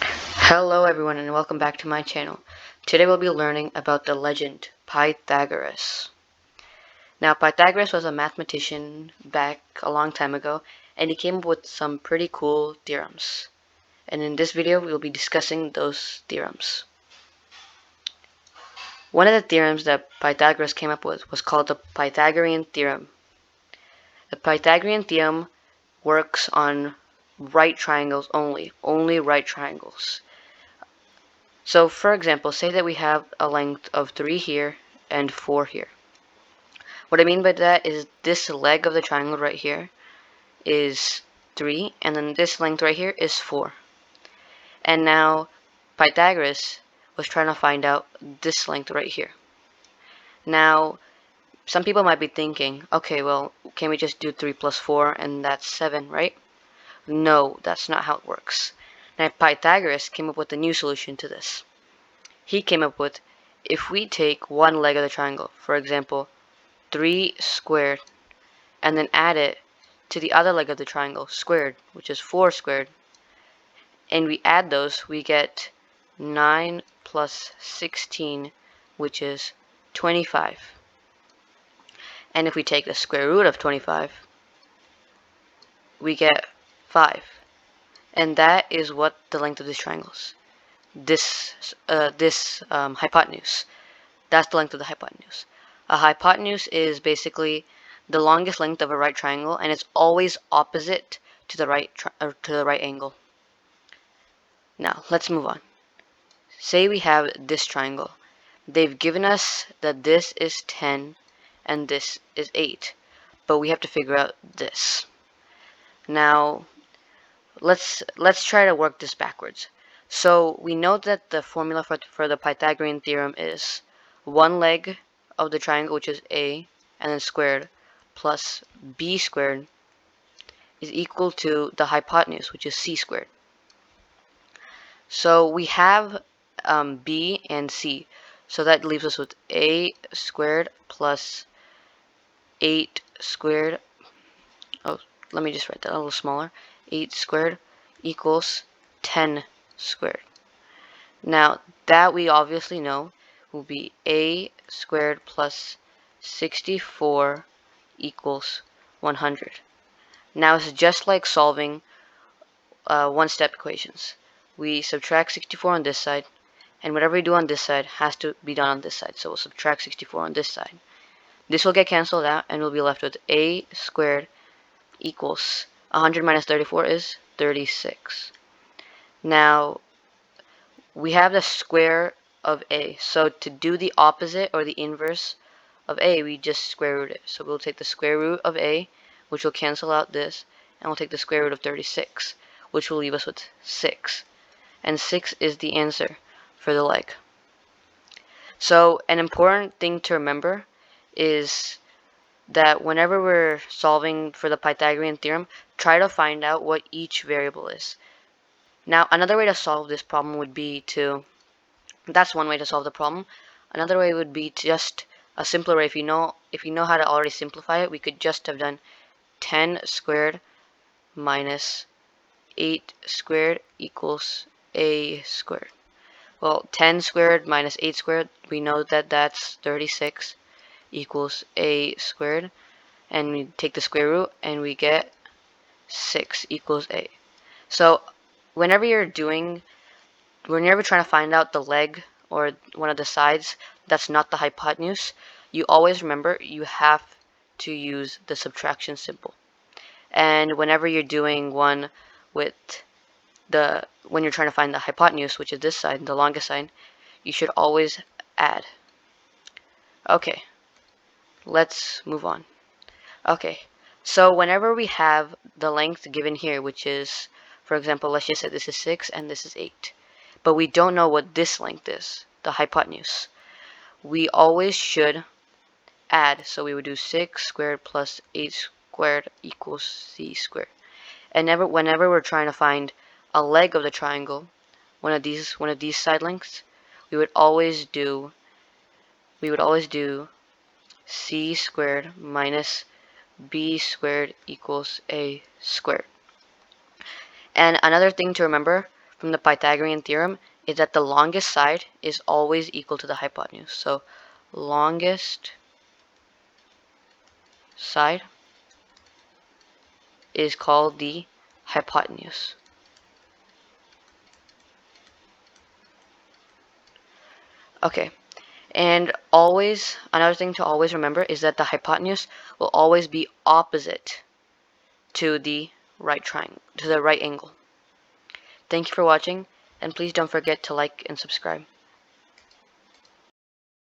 Hello everyone and welcome back to my channel. Today we'll be learning about the legend Pythagoras. Now Pythagoras was a mathematician back a long time ago, and he came up with some pretty cool theorems. And in this video we'll be discussing those theorems. One of the theorems that Pythagoras came up with was called the Pythagorean Theorem. The Pythagorean Theorem works on right triangles only right triangles. So for example, say that we have a length of 3 here and 4 here. What I mean by that is this leg of the triangle right here is 3, and then this length right here is 4. And now Pythagoras was trying to find out this length right here. Now some people might be thinking, okay, well, can we just do 3 plus 4 and that's 7, right? No, that's not how it works. Now Pythagoras came up with a new solution to this. He came up with, if we take one leg of the triangle, for example 3 squared, and then add it to the other leg of the triangle squared, which is 4 squared, and we add those, we get 9 plus 16, which is 25. And if we take the square root of 25, we get 5. And that is what the length of this triangle is. This hypotenuse. That's the length of the hypotenuse. A hypotenuse is basically the longest length of a right triangle, and it's always opposite to the right angle. Now let's move on. Say we have this triangle. They've given us that this is 10 and this is 8, but we have to figure out this. Now let's try to work this backwards. So we know that the formula for the Pythagorean theorem is one leg of the triangle, which is a, and then squared, plus b squared is equal to the hypotenuse, which is c squared. So we have b and c, so that leaves us with a squared plus 8 squared. Oh, let me just write that a little smaller. 8 squared equals 10 squared. Now that we obviously know will be a squared plus 64 equals 100. Now it's just like solving one-step equations. We subtract 64 on this side, and whatever we do on this side has to be done on this side. So we'll subtract 64 on this side. This will get cancelled out, and we'll be left with a squared equals 100 minus 34 is 36. Now we have the square of a, so to do the opposite or the inverse of a, we just square root it. So we'll take the square root of a, which will cancel out this, and we'll take the square root of 36, which will leave us with 6. And 6 is the answer for the leg. So an important thing to remember is that whenever we're solving for the Pythagorean theorem, try to find out what each variable is. Now another way to solve this problem would be to, that's one way to solve the problem. Another way would be just a simpler way. If you know how to already simplify it, we could just have done 10 squared minus 8 squared equals a squared. Well, 10 squared minus 8 squared, we know that that's 36 equals a squared, and we take the square root and we get 6 equals a. So whenever you're trying to find out the leg or one of the sides that's not the hypotenuse, you always remember you have to use the subtraction symbol. And whenever you're doing one with when you're trying to find the hypotenuse, which is this side, the longest side, you should always add. Okay, let's move on. Okay, so whenever we have the length given here, which is, for example, let's just say this is 6 and this is 8, but we don't know what this length is, the hypotenuse, we always should add. So we would do 6 squared plus 8 squared equals c squared. And whenever we're trying to find a leg of the triangle, one of these side lengths, we would always do c squared minus b squared equals a squared. And another thing to remember from the Pythagorean theorem is that the longest side is always equal to the hypotenuse. So longest side is called the hypotenuse. Okay, and always, another thing to always remember is that the hypotenuse will always be opposite to the right triangle, to the right angle. Thank you for watching, and please don't forget to like and subscribe.